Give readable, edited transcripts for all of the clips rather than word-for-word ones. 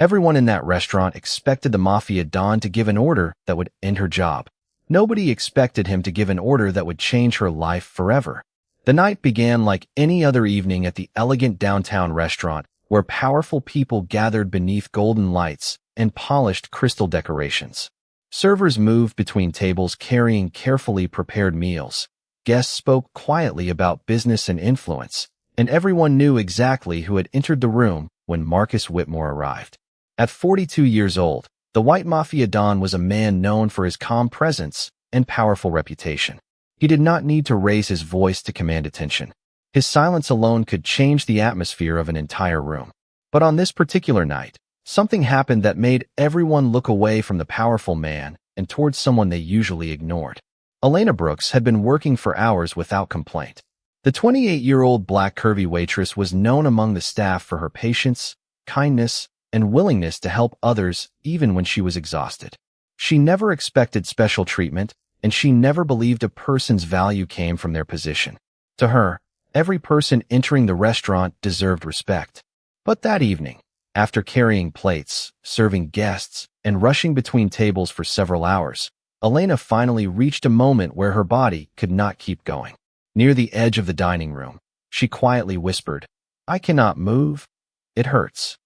Everyone in that restaurant expected the Mafia Don to give an order that would end her job. Nobody expected him to give an order that would change her life forever. The night began like any other evening at the elegant downtown restaurant, where powerful people gathered beneath golden lights and polished crystal decorations. Servers moved between tables carrying carefully prepared meals. Guests spoke quietly about business and influence, and everyone knew exactly who had entered the room when Marcus Whitmore arrived. At 42 years old, the White Mafia Don was a man known for his calm presence and powerful reputation. He did not need to raise his voice to command attention. His silence alone could change the atmosphere of an entire room. But on this particular night, something happened that made everyone look away from the powerful man and towards someone they usually ignored. Elena Brooks had been working for hours without complaint. The 28-year-old black curvy waitress was known among the staff for her patience, kindness, and willingness to help others even when she was exhausted. She never expected special treatment, and she never believed a person's value came from their position. To her, every person entering the restaurant deserved respect. But that evening, after carrying plates, serving guests, and rushing between tables for several hours, Elena finally reached a moment where her body could not keep going. Near the edge of the dining room, she quietly whispered, "I cannot move. It hurts."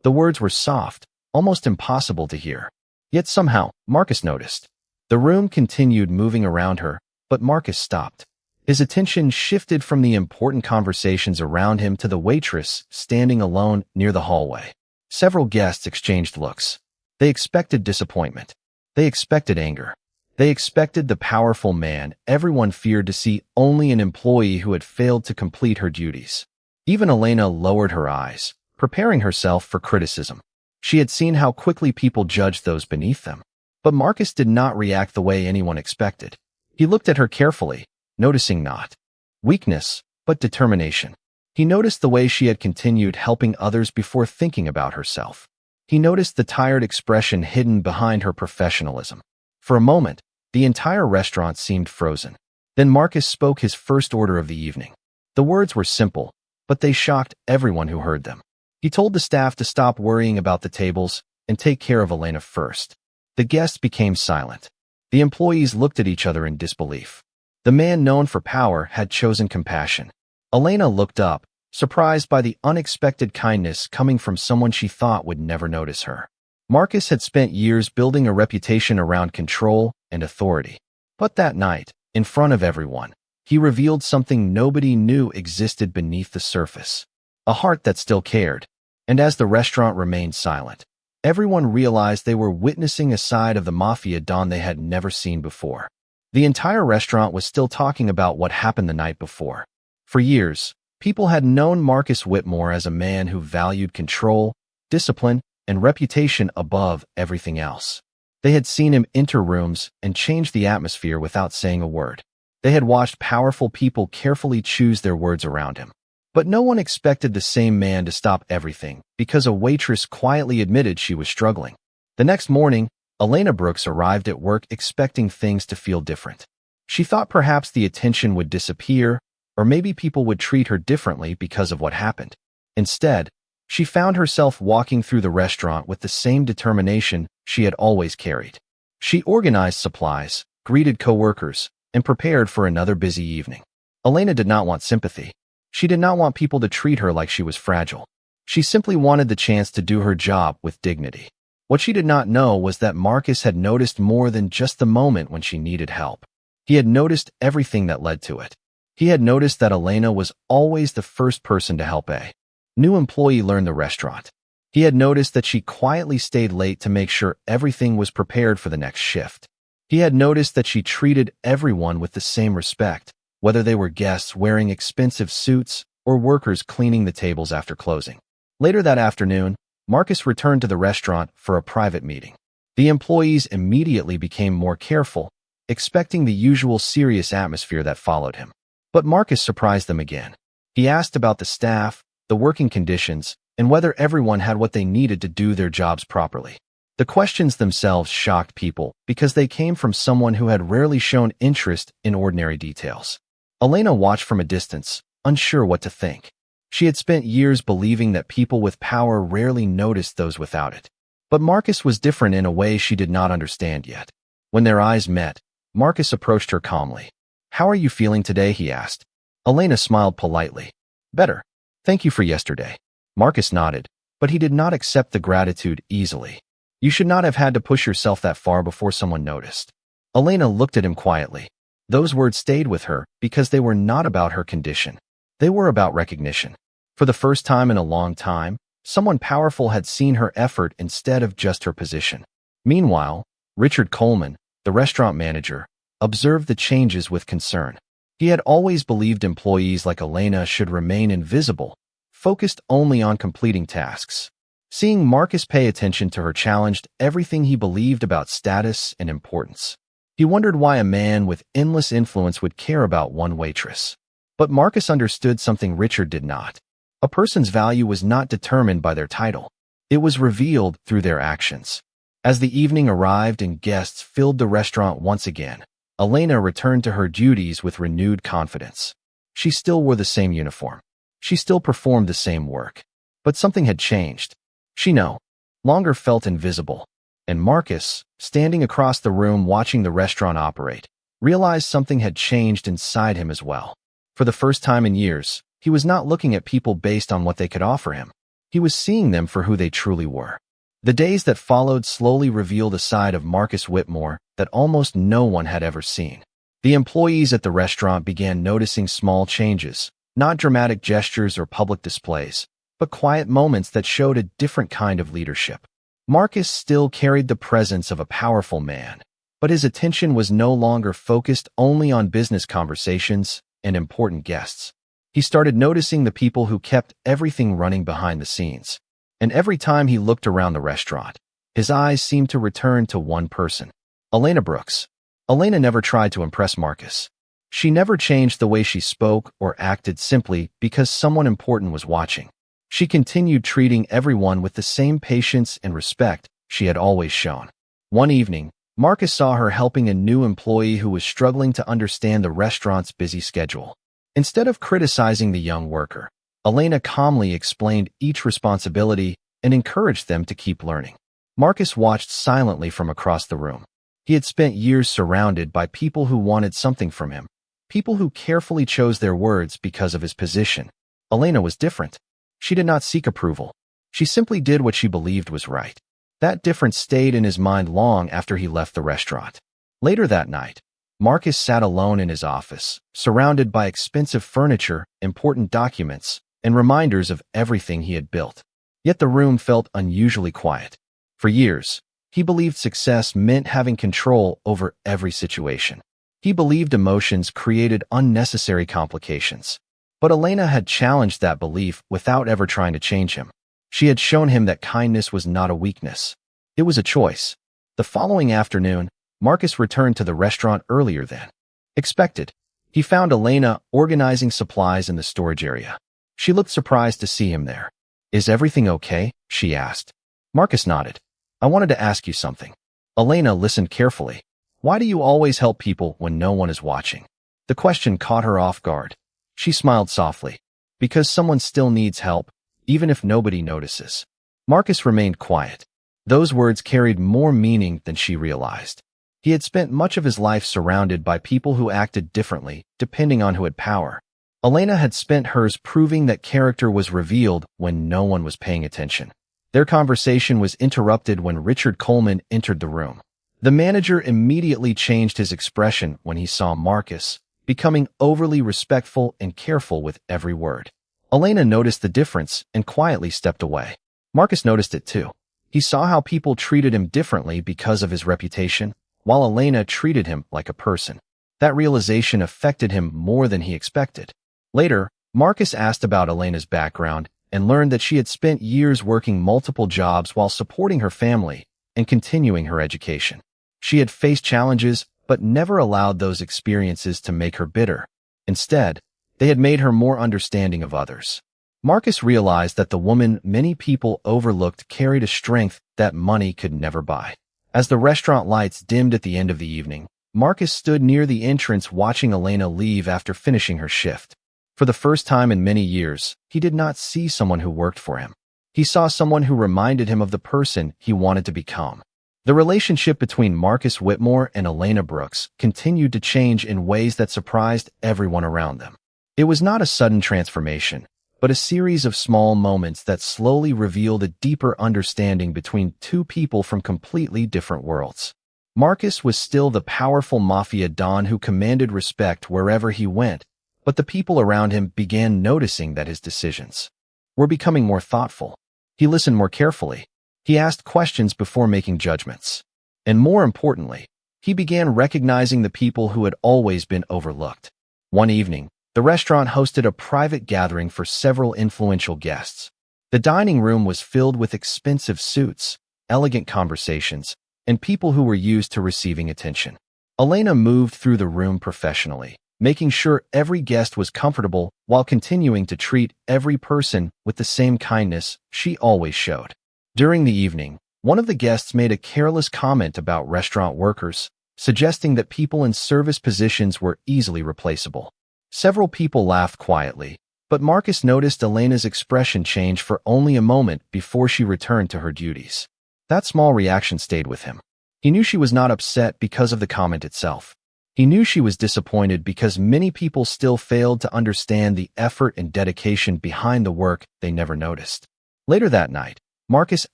The words were soft, almost impossible to hear. Yet somehow, Marcus noticed. The room continued moving around her, but Marcus stopped. His attention shifted from the important conversations around him to the waitress standing alone near the hallway. Several guests exchanged looks. They expected disappointment. They expected anger. They expected the powerful man everyone feared to see only an employee who had failed to complete her duties. Even Elena lowered her eyes, preparing herself for criticism. She had seen how quickly people judged those beneath them. But Marcus did not react the way anyone expected. He looked at her carefully, noticing not weakness, but determination. He noticed the way she had continued helping others before thinking about herself. He noticed the tired expression hidden behind her professionalism. For a moment, the entire restaurant seemed frozen. Then Marcus spoke his first order of the evening. The words were simple, but they shocked everyone who heard them. He told the staff to stop worrying about the tables and take care of Elena first. The guests became silent. The employees looked at each other in disbelief. The man known for power had chosen compassion. Elena looked up, surprised by the unexpected kindness coming from someone she thought would never notice her. Marcus had spent years building a reputation around control and authority. But that night, in front of everyone, he revealed something nobody knew existed beneath the surface. A heart that still cared. And as the restaurant remained silent, everyone realized they were witnessing a side of the Mafia Don they had never seen before. The entire restaurant was still talking about what happened the night before. For years, people had known Marcus Whitmore as a man who valued control, discipline, and reputation above everything else. They had seen him enter rooms and change the atmosphere without saying a word. They had watched powerful people carefully choose their words around him. But no one expected the same man to stop everything because a waitress quietly admitted she was struggling. The next morning, Elena Brooks arrived at work expecting things to feel different. She thought perhaps the attention would disappear, or maybe people would treat her differently because of what happened. Instead, she found herself walking through the restaurant with the same determination she had always carried. She organized supplies, greeted coworkers, and prepared for another busy evening. Elena did not want sympathy. She did not want people to treat her like she was fragile. She simply wanted the chance to do her job with dignity. What she did not know was that Marcus had noticed more than just the moment when she needed help. He had noticed everything that led to it. He had noticed that Elena was always the first person to help a new employee learn the restaurant. He had noticed that she quietly stayed late to make sure everything was prepared for the next shift. He had noticed that she treated everyone with the same respect, whether they were guests wearing expensive suits or workers cleaning the tables after closing. Later that afternoon, Marcus returned to the restaurant for a private meeting. The employees immediately became more careful, expecting the usual serious atmosphere that followed him. But Marcus surprised them again. He asked about the staff, the working conditions, and whether everyone had what they needed to do their jobs properly. The questions themselves shocked people because they came from someone who had rarely shown interest in ordinary details. Elena watched from a distance, unsure what to think. She had spent years believing that people with power rarely noticed those without it. But Marcus was different in a way she did not understand yet. When their eyes met, Marcus approached her calmly. "How are you feeling today?" he asked. Elena smiled politely. "Better. Thank you for yesterday." Marcus nodded, but he did not accept the gratitude easily. "You should not have had to push yourself that far before someone noticed." Elena looked at him quietly. Those words stayed with her because they were not about her condition. They were about recognition. For the first time in a long time, someone powerful had seen her effort instead of just her position. Meanwhile, Richard Coleman, the restaurant manager, observed the changes with concern. He had always believed employees like Elena should remain invisible, focused only on completing tasks. Seeing Marcus pay attention to her challenged everything he believed about status and importance. He wondered why a man with endless influence would care about one waitress. But Marcus understood something Richard did not. A person's value was not determined by their title. It was revealed through their actions. As the evening arrived and guests filled the restaurant once again, Elena returned to her duties with renewed confidence. She still wore the same uniform. She still performed the same work. But something had changed. She no longer felt invisible. And Marcus, standing across the room watching the restaurant operate, realized something had changed inside him as well. For the first time in years, he was not looking at people based on what they could offer him. He was seeing them for who they truly were. The days that followed slowly revealed a side of Marcus Whitmore that almost no one had ever seen. The employees at the restaurant began noticing small changes, not dramatic gestures or public displays, but quiet moments that showed a different kind of leadership. Marcus still carried the presence of a powerful man, but his attention was no longer focused only on business conversations and important guests. He started noticing the people who kept everything running behind the scenes. And every time he looked around the restaurant, his eyes seemed to return to one person, Elena Brooks. Elena never tried to impress Marcus. She never changed the way she spoke or acted simply because someone important was watching. She continued treating everyone with the same patience and respect she had always shown. One evening, Marcus saw her helping a new employee who was struggling to understand the restaurant's busy schedule. Instead of criticizing the young worker, Elena calmly explained each responsibility and encouraged them to keep learning. Marcus watched silently from across the room. He had spent years surrounded by people who wanted something from him, people who carefully chose their words because of his position. Elena was different. She did not seek approval. She simply did what she believed was right. That difference stayed in his mind long after he left the restaurant. Later that night, Marcus sat alone in his office, surrounded by expensive furniture, important documents, and reminders of everything he had built. Yet the room felt unusually quiet. For years, he believed success meant having control over every situation. He believed emotions created unnecessary complications. But Elena had challenged that belief without ever trying to change him. She had shown him that kindness was not a weakness. It was a choice. The following afternoon, Marcus returned to the restaurant earlier than expected. He found Elena organizing supplies in the storage area. She looked surprised to see him there. "Is everything okay?" she asked. Marcus nodded. "I wanted to ask you something." Elena listened carefully. "Why do you always help people when no one is watching?" The question caught her off guard. She smiled softly. "Because someone still needs help, even if nobody notices." Marcus remained quiet. Those words carried more meaning than she realized. He had spent much of his life surrounded by people who acted differently, depending on who had power. Elena had spent hers proving that character was revealed when no one was paying attention. Their conversation was interrupted when Richard Coleman entered the room. The manager immediately changed his expression when he saw Marcus, becoming overly respectful and careful with every word. Elena noticed the difference and quietly stepped away. Marcus noticed it too. He saw how people treated him differently because of his reputation, while Elena treated him like a person. That realization affected him more than he expected. Later, Marcus asked about Elena's background and learned that she had spent years working multiple jobs while supporting her family and continuing her education. She had faced challenges, but never allowed those experiences to make her bitter. Instead, they had made her more understanding of others. Marcus realized that the woman many people overlooked carried a strength that money could never buy. As the restaurant lights dimmed at the end of the evening, Marcus stood near the entrance watching Elena leave after finishing her shift. For the first time in many years, he did not see someone who worked for him. He saw someone who reminded him of the person he wanted to become. The relationship between Marcus Whitmore and Elena Brooks continued to change in ways that surprised everyone around them. It was not a sudden transformation, but a series of small moments that slowly revealed a deeper understanding between two people from completely different worlds. Marcus was still the powerful Mafia Don who commanded respect wherever he went, but the people around him began noticing that his decisions were becoming more thoughtful. He listened more carefully. He asked questions before making judgments. And more importantly, he began recognizing the people who had always been overlooked. One evening, the restaurant hosted a private gathering for several influential guests. The dining room was filled with expensive suits, elegant conversations, and people who were used to receiving attention. Elena moved through the room professionally, making sure every guest was comfortable while continuing to treat every person with the same kindness she always showed. During the evening, one of the guests made a careless comment about restaurant workers, suggesting that people in service positions were easily replaceable. Several people laughed quietly, but Marcus noticed Elena's expression change for only a moment before she returned to her duties. That small reaction stayed with him. He knew she was not upset because of the comment itself. He knew she was disappointed because many people still failed to understand the effort and dedication behind the work they never noticed. Later that night, Marcus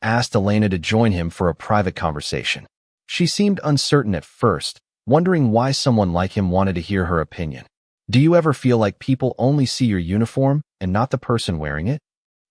asked Elena to join him for a private conversation. She seemed uncertain at first, wondering why someone like him wanted to hear her opinion. "Do you ever feel like people only see your uniform and not the person wearing it?"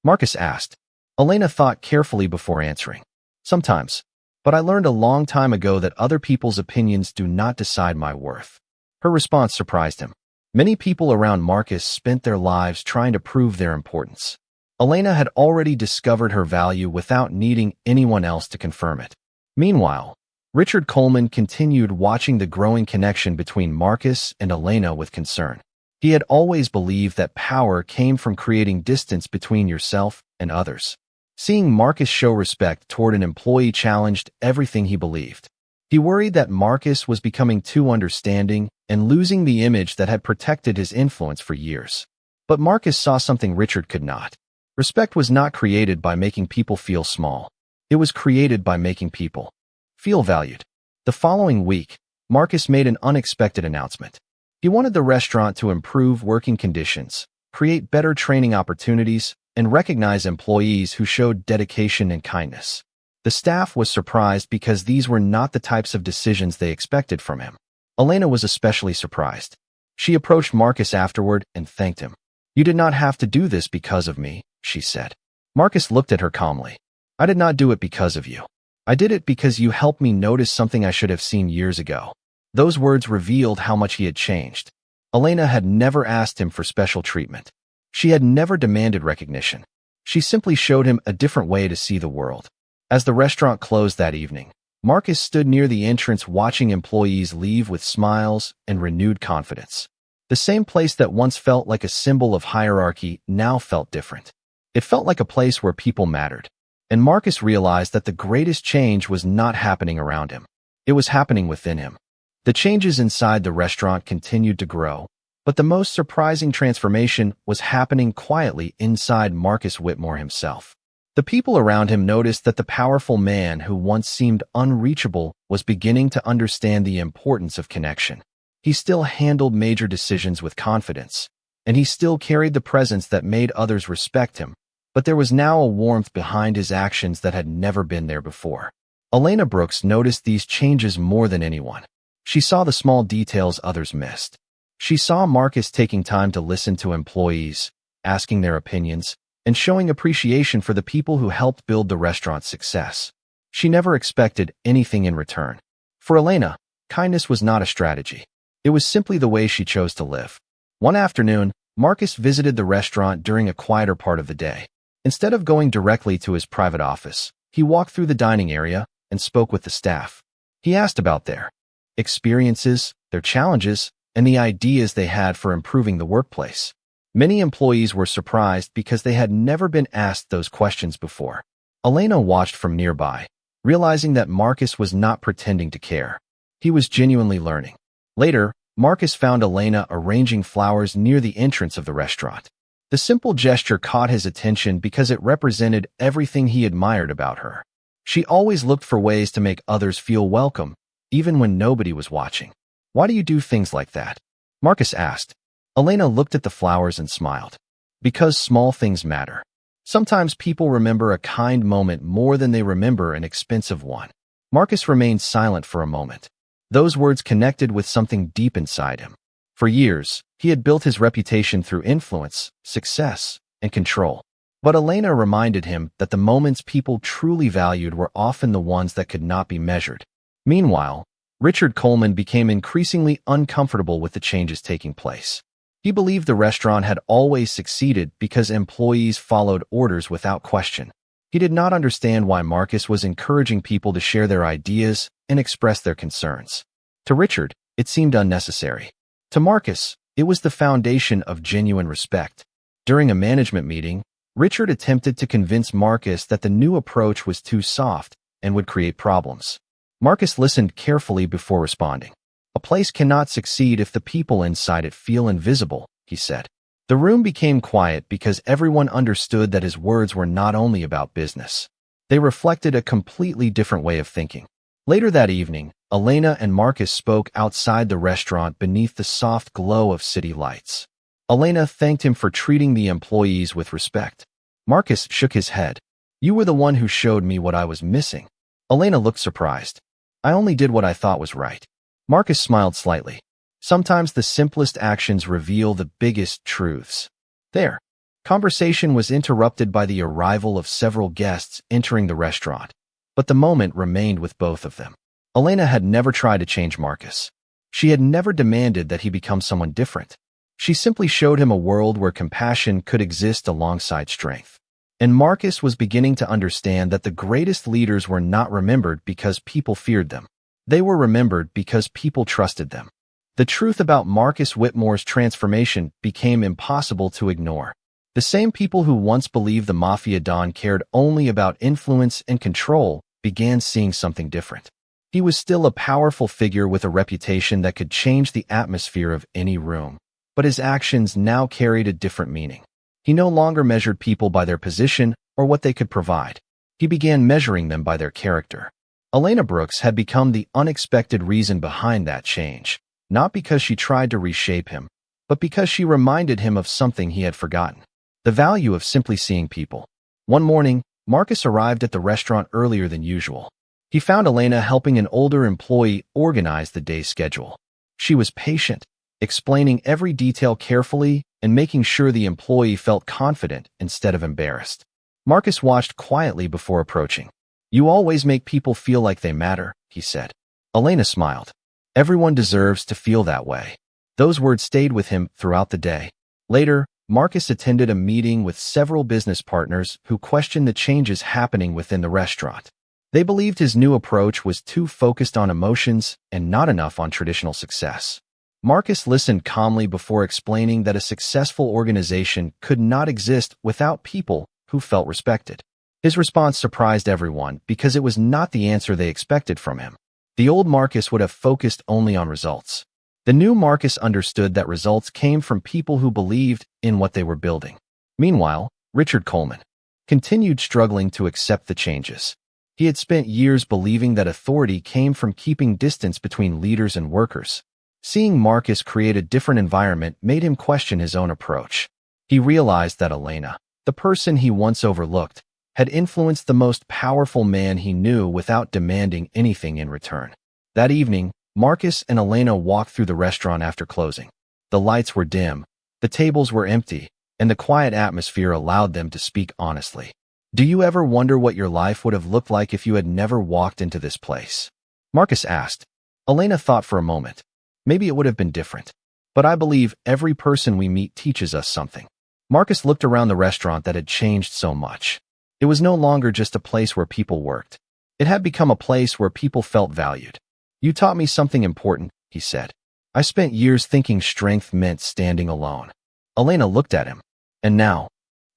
Marcus asked. Elena thought carefully before answering. "Sometimes. But I learned a long time ago that other people's opinions do not decide my worth." Her response surprised him. Many people around Marcus spent their lives trying to prove their importance. Elena had already discovered her value without needing anyone else to confirm it. Meanwhile, Richard Coleman continued watching the growing connection between Marcus and Elena with concern. He had always believed that power came from creating distance between yourself and others. Seeing Marcus show respect toward an employee challenged everything he believed. He worried that Marcus was becoming too understanding and losing the image that had protected his influence for years. But Marcus saw something Richard could not. Respect was not created by making people feel small. It was created by making people feel valued. The following week, Marcus made an unexpected announcement. He wanted the restaurant to improve working conditions, create better training opportunities, and recognize employees who showed dedication and kindness. The staff was surprised because these were not the types of decisions they expected from him. Elena was especially surprised. She approached Marcus afterward and thanked him. "You did not have to do this because of me," she said. Marcus looked at her calmly. "I did not do it because of you. I did it because you helped me notice something I should have seen years ago." Those words revealed how much he had changed. Elena had never asked him for special treatment. She had never demanded recognition. She simply showed him a different way to see the world. As the restaurant closed that evening, Marcus stood near the entrance watching employees leave with smiles and renewed confidence. The same place that once felt like a symbol of hierarchy now felt different. It felt like a place where people mattered. And Marcus realized that the greatest change was not happening around him. It was happening within him. The changes inside the restaurant continued to grow, but the most surprising transformation was happening quietly inside Marcus Whitmore himself. The people around him noticed that the powerful man who once seemed unreachable was beginning to understand the importance of connection. He still handled major decisions with confidence, and he still carried the presence that made others respect him, but there was now a warmth behind his actions that had never been there before. Elena Brooks noticed these changes more than anyone. She saw the small details others missed. She saw Marcus taking time to listen to employees, asking their opinions, and showing appreciation for the people who helped build the restaurant's success. She never expected anything in return. For Elena, kindness was not a strategy. It was simply the way she chose to live. One afternoon, Marcus visited the restaurant during a quieter part of the day. Instead of going directly to his private office, he walked through the dining area and spoke with the staff. He asked about their experiences, their challenges, and the ideas they had for improving the workplace. Many employees were surprised because they had never been asked those questions before. Elena watched from nearby, realizing that Marcus was not pretending to care. He was genuinely learning. Later, Marcus found Elena arranging flowers near the entrance of the restaurant. The simple gesture caught his attention because it represented everything he admired about her. She always looked for ways to make others feel welcome, even when nobody was watching. "Why do you do things like that?" Marcus asked. Elena looked at the flowers and smiled. "Because small things matter. Sometimes people remember a kind moment more than they remember an expensive one." Marcus remained silent for a moment. Those words connected with something deep inside him. For years, he had built his reputation through influence, success, and control. But Elena reminded him that the moments people truly valued were often the ones that could not be measured. Meanwhile, Richard Coleman became increasingly uncomfortable with the changes taking place. He believed the restaurant had always succeeded because employees followed orders without question. He did not understand why Marcus was encouraging people to share their ideas and express their concerns. To Richard, it seemed unnecessary. To Marcus, it was the foundation of genuine respect. During a management meeting, Richard attempted to convince Marcus that the new approach was too soft and would create problems. Marcus listened carefully before responding. "A place cannot succeed if the people inside it feel invisible," he said. The room became quiet because everyone understood that his words were not only about business. They reflected a completely different way of thinking. Later that evening, Elena and Marcus spoke outside the restaurant beneath the soft glow of city lights. Elena thanked him for treating the employees with respect. Marcus shook his head. "You were the one who showed me what I was missing." Elena looked surprised. "I only did what I thought was right." Marcus smiled slightly. Sometimes the simplest actions reveal the biggest truths. Their conversation was interrupted by the arrival of several guests entering the restaurant, but the moment remained with both of them. Elena had never tried to change Marcus. She had never demanded that he become someone different. She simply showed him a world where compassion could exist alongside strength. And Marcus was beginning to understand that the greatest leaders were not remembered because people feared them. They were remembered because people trusted them. The truth about Marcus Whitmore's transformation became impossible to ignore. The same people who once believed the Mafia Don cared only about influence and control began seeing something different. He was still a powerful figure with a reputation that could change the atmosphere of any room. But his actions now carried a different meaning. He no longer measured people by their position or what they could provide. He began measuring them by their character. Elena Brooks had become the unexpected reason behind that change. Not because she tried to reshape him, but because she reminded him of something he had forgotten. The value of simply seeing people. One morning, Marcus arrived at the restaurant earlier than usual. He found Elena helping an older employee organize the day's schedule. She was patient, explaining every detail carefully and making sure the employee felt confident instead of embarrassed. Marcus watched quietly before approaching. "You always make people feel like they matter," he said. Elena smiled. "Everyone deserves to feel that way." Those words stayed with him throughout the day. Later, Marcus attended a meeting with several business partners who questioned the changes happening within the restaurant. They believed his new approach was too focused on emotions and not enough on traditional success. Marcus listened calmly before explaining that a successful organization could not exist without people who felt respected. His response surprised everyone because it was not the answer they expected from him. The old Marcus would have focused only on results. The new Marcus understood that results came from people who believed in what they were building. Meanwhile, Richard Coleman continued struggling to accept the changes. He had spent years believing that authority came from keeping distance between leaders and workers. Seeing Marcus create a different environment made him question his own approach. He realized that Elena, the person he once overlooked, had influenced the most powerful man he knew without demanding anything in return. That evening, Marcus and Elena walked through the restaurant after closing. The lights were dim, the tables were empty, and the quiet atmosphere allowed them to speak honestly. "Do you ever wonder what your life would have looked like if you had never walked into this place?" Marcus asked. Elena thought for a moment. "Maybe it would have been different. But I believe every person we meet teaches us something." Marcus looked around the restaurant that had changed so much. It was no longer just a place where people worked. It had become a place where people felt valued. "You taught me something important," he said. "I spent years thinking strength meant standing alone." Elena looked at him. "And now?"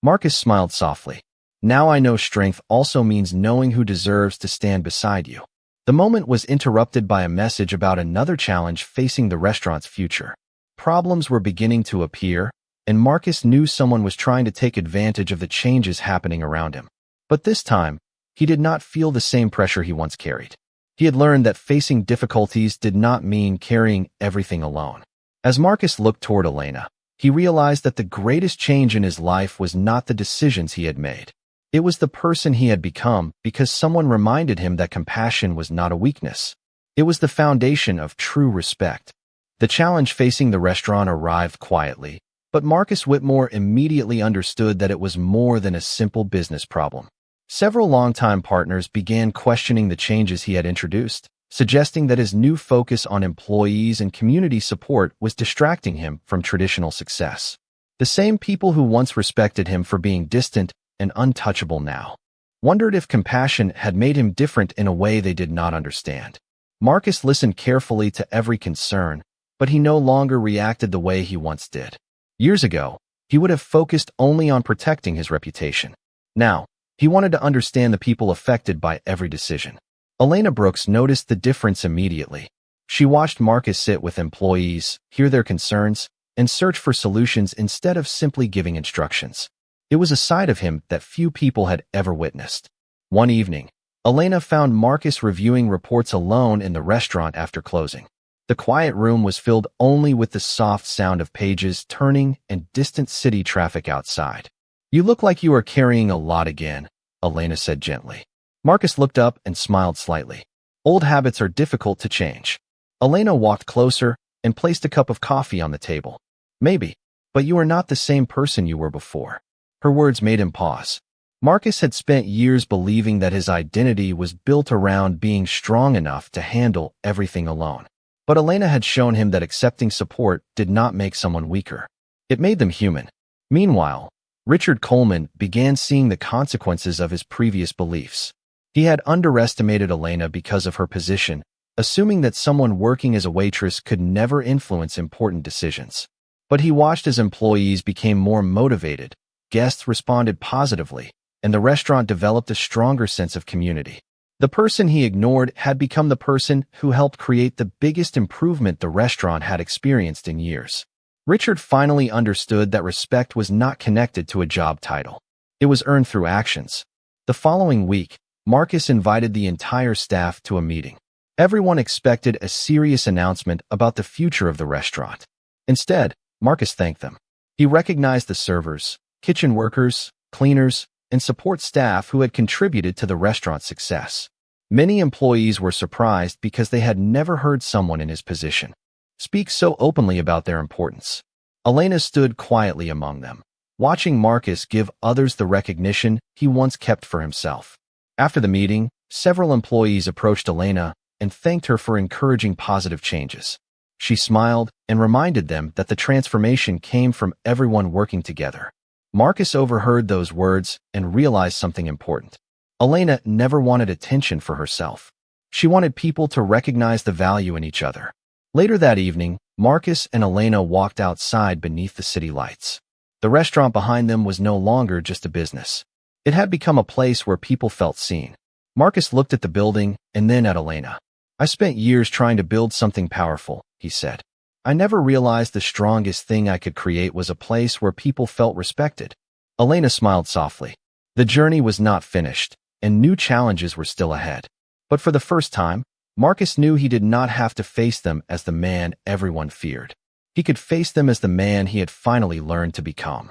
Marcus smiled softly. "Now I know strength also means knowing who deserves to stand beside you." The moment was interrupted by a message about another challenge facing the restaurant's future. Problems were beginning to appear, and Marcus knew someone was trying to take advantage of the changes happening around him. But this time, he did not feel the same pressure he once carried. He had learned that facing difficulties did not mean carrying everything alone. As Marcus looked toward Elena, he realized that the greatest change in his life was not the decisions he had made. It was the person he had become because someone reminded him that compassion was not a weakness. It was the foundation of true respect. The challenge facing the restaurant arrived quietly, but Marcus Whitmore immediately understood that it was more than a simple business problem. Several longtime partners began questioning the changes he had introduced, suggesting that his new focus on employees and community support was distracting him from traditional success. The same people who once respected him for being distant and untouchable now wondered if compassion had made him different in a way they did not understand. Marcus listened carefully to every concern, but he no longer reacted the way he once did. Years ago, he would have focused only on protecting his reputation. Now, he wanted to understand the people affected by every decision. Elena Brooks noticed the difference immediately. She watched Marcus sit with employees, hear their concerns, and search for solutions instead of simply giving instructions. It was a side of him that few people had ever witnessed. One evening, Elena found Marcus reviewing reports alone in the restaurant after closing. The quiet room was filled only with the soft sound of pages turning and distant city traffic outside. "You look like you are carrying a lot again," Elena said gently. Marcus looked up and smiled slightly. Old habits are difficult to change. Elena walked closer and placed a cup of coffee on the table. "Maybe, but you are not the same person you were before." Her words made him pause. Marcus had spent years believing that his identity was built around being strong enough to handle everything alone. But Elena had shown him that accepting support did not make someone weaker. It made them human. Meanwhile, Richard Coleman began seeing the consequences of his previous beliefs. He had underestimated Elena because of her position, assuming that someone working as a waitress could never influence important decisions. But he watched as employees became more motivated, guests responded positively, and the restaurant developed a stronger sense of community. The person he ignored had become the person who helped create the biggest improvement the restaurant had experienced in years. Richard finally understood that respect was not connected to a job title. It was earned through actions. The following week, Marcus invited the entire staff to a meeting. Everyone expected a serious announcement about the future of the restaurant. Instead, Marcus thanked them. He recognized the servers, kitchen workers, cleaners, and support staff who had contributed to the restaurant's success. Many employees were surprised because they had never heard someone in his position speak so openly about their importance. Elena stood quietly among them, watching Marcus give others the recognition he once kept for himself. After the meeting, several employees approached Elena and thanked her for encouraging positive changes. She smiled and reminded them that the transformation came from everyone working together. Marcus overheard those words and realized something important. Elena never wanted attention for herself. She wanted people to recognize the value in each other. Later that evening, Marcus and Elena walked outside beneath the city lights. The restaurant behind them was no longer just a business. It had become a place where people felt seen. Marcus looked at the building and then at Elena. "I spent years trying to build something powerful," he said. "I never realized the strongest thing I could create was a place where people felt respected." Elena smiled softly. The journey was not finished, and new challenges were still ahead. But for the first time, Marcus knew he did not have to face them as the man everyone feared. He could face them as the man he had finally learned to become.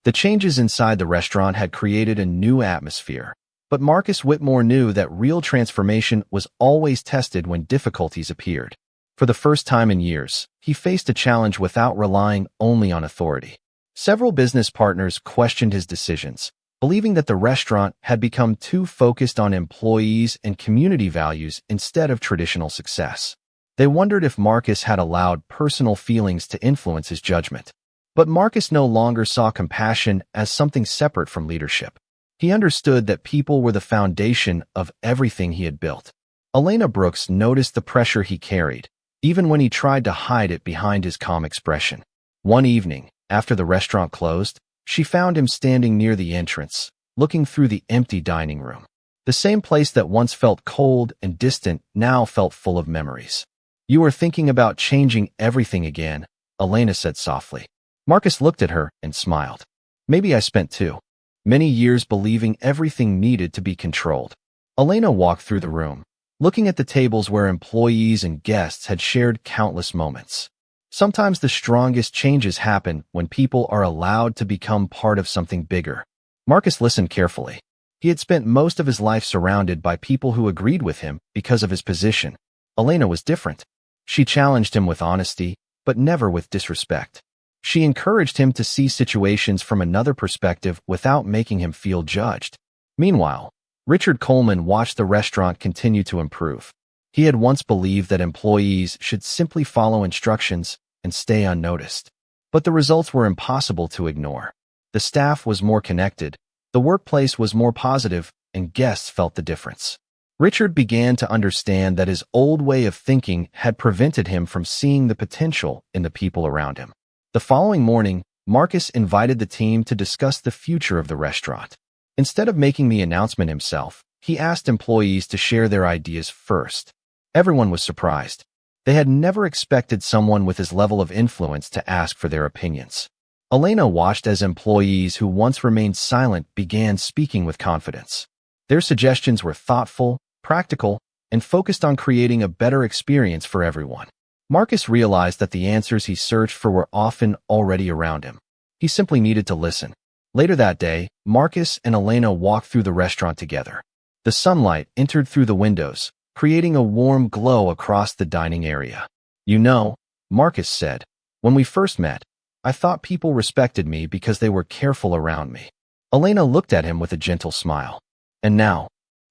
The changes inside the restaurant had created a new atmosphere, but Marcus Whitmore knew that real transformation was always tested when difficulties appeared. For the first time in years, he faced a challenge without relying only on authority. Several business partners questioned his decisions, believing that the restaurant had become too focused on employees and community values instead of traditional success. They wondered if Marcus had allowed personal feelings to influence his judgment. But Marcus no longer saw compassion as something separate from leadership. He understood that people were the foundation of everything he had built. Elena Brooks noticed the pressure he carried, even when he tried to hide it behind his calm expression. One evening, after the restaurant closed, she found him standing near the entrance, looking through the empty dining room. The same place that once felt cold and distant now felt full of memories. "You are thinking about changing everything again," Elena said softly. Marcus looked at her and smiled. "Maybe I spent too many years believing everything needed to be controlled." Elena walked through the room, looking at the tables where employees and guests had shared countless moments. Sometimes the strongest changes happen when people are allowed to become part of something bigger. Marcus listened carefully. He had spent most of his life surrounded by people who agreed with him because of his position. Elena was different. She challenged him with honesty, but never with disrespect. She encouraged him to see situations from another perspective without making him feel judged. Meanwhile, Richard Coleman watched the restaurant continue to improve. He had once believed that employees should simply follow instructions and stay unnoticed. But the results were impossible to ignore. The staff was more connected, the workplace was more positive, and guests felt the difference. Richard began to understand that his old way of thinking had prevented him from seeing the potential in the people around him. The following morning, Marcus invited the team to discuss the future of the restaurant. Instead of making the announcement himself, he asked employees to share their ideas first. Everyone was surprised. They had never expected someone with his level of influence to ask for their opinions. Elena watched as employees who once remained silent began speaking with confidence. Their suggestions were thoughtful, practical, and focused on creating a better experience for everyone. Marcus realized that the answers he searched for were often already around him. He simply needed to listen. Later that day, Marcus and Elena walked through the restaurant together. The sunlight entered through the windows, creating a warm glow across the dining area. "You know," Marcus said, "when we first met, I thought people respected me because they were careful around me." Elena looked at him with a gentle smile. "And now?"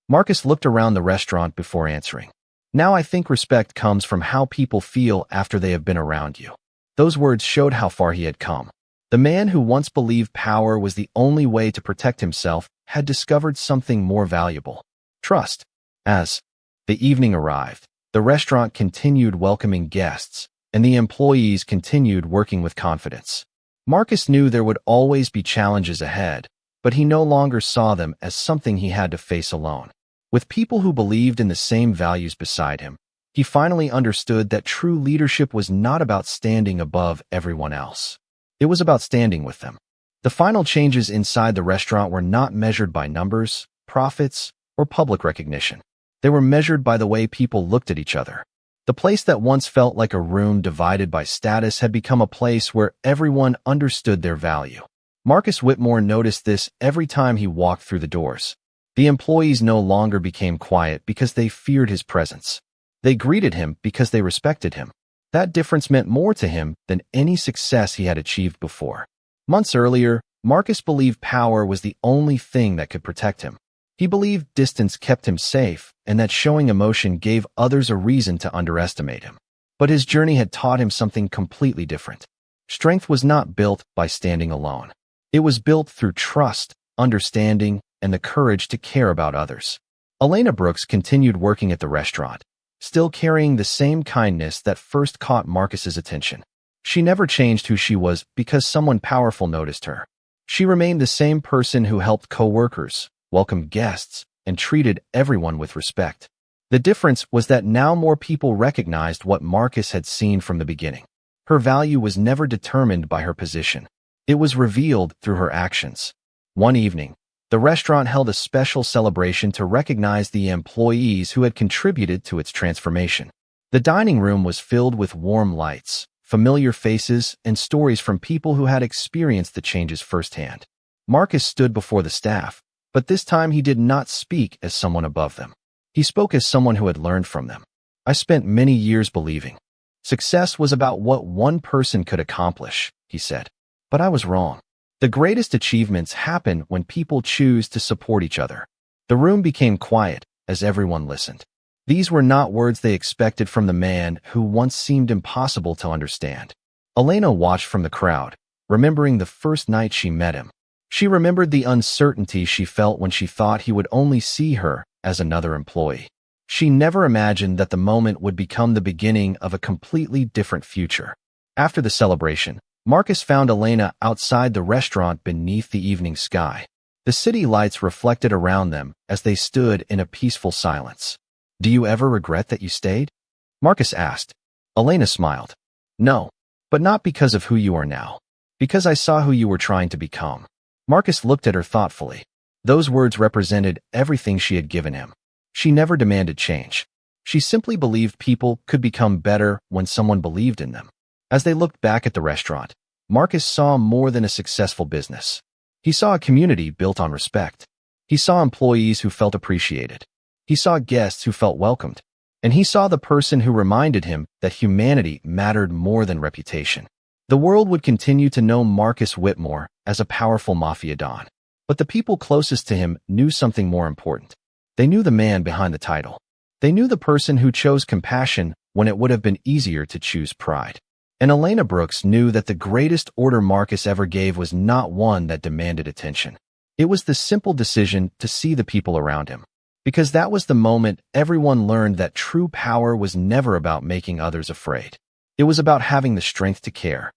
Marcus looked around the restaurant before answering. "Now I think respect comes from how people feel after they have been around you." Those words showed how far he had come. The man who once believed power was the only way to protect himself had discovered something more valuable: trust. As the evening arrived, the restaurant continued welcoming guests, and the employees continued working with confidence. Marcus knew there would always be challenges ahead, but he no longer saw them as something he had to face alone. With people who believed in the same values beside him, he finally understood that true leadership was not about standing above everyone else. It was about standing with them. The final changes inside the restaurant were not measured by numbers, profits, or public recognition. They were measured by the way people looked at each other. The place that once felt like a room divided by status had become a place where everyone understood their value. Marcus Whitmore noticed this every time he walked through the doors. The employees no longer became quiet because they feared his presence. They greeted him because they respected him. That difference meant more to him than any success he had achieved before. Months earlier, Marcus believed power was the only thing that could protect him. He believed distance kept him safe and that showing emotion gave others a reason to underestimate him. But his journey had taught him something completely different. Strength was not built by standing alone. It was built through trust, understanding, and the courage to care about others. Elena Brooks continued working at the restaurant, still carrying the same kindness that first caught Marcus's attention. She never changed who she was because someone powerful noticed her. She remained the same person who helped coworkers, welcomed guests, and treated everyone with respect. The difference was that now more people recognized what Marcus had seen from the beginning. Her value was never determined by her position. It was revealed through her actions. One evening, the restaurant held a special celebration to recognize the employees who had contributed to its transformation. The dining room was filled with warm lights, familiar faces, and stories from people who had experienced the changes firsthand. Marcus stood before the staff, but this time he did not speak as someone above them. He spoke as someone who had learned from them. "I spent many years believing success was about what one person could accomplish," he said. "But I was wrong. The greatest achievements happen when people choose to support each other." The room became quiet as everyone listened. These were not words they expected from the man who once seemed impossible to understand. Elena watched from the crowd, remembering the first night she met him. She remembered the uncertainty she felt when she thought he would only see her as another employee. She never imagined that the moment would become the beginning of a completely different future. After the celebration, Marcus found Elena outside the restaurant beneath the evening sky. The city lights reflected around them as they stood in a peaceful silence. "Do you ever regret that you stayed?" Marcus asked. Elena smiled. "No, but not because of who you are now. Because I saw who you were trying to become." Marcus looked at her thoughtfully. Those words represented everything she had given him. She never demanded change. She simply believed people could become better when someone believed in them. As they looked back at the restaurant, Marcus saw more than a successful business. He saw a community built on respect. He saw employees who felt appreciated. He saw guests who felt welcomed. And he saw the person who reminded him that humanity mattered more than reputation. The world would continue to know Marcus Whitmore as a powerful Mafia Don. But the people closest to him knew something more important. They knew the man behind the title. They knew the person who chose compassion when it would have been easier to choose pride. And Elena Brooks knew that the greatest order Marcus ever gave was not one that demanded attention. It was the simple decision to see the people around him. Because that was the moment everyone learned that true power was never about making others afraid. It was about having the strength to care.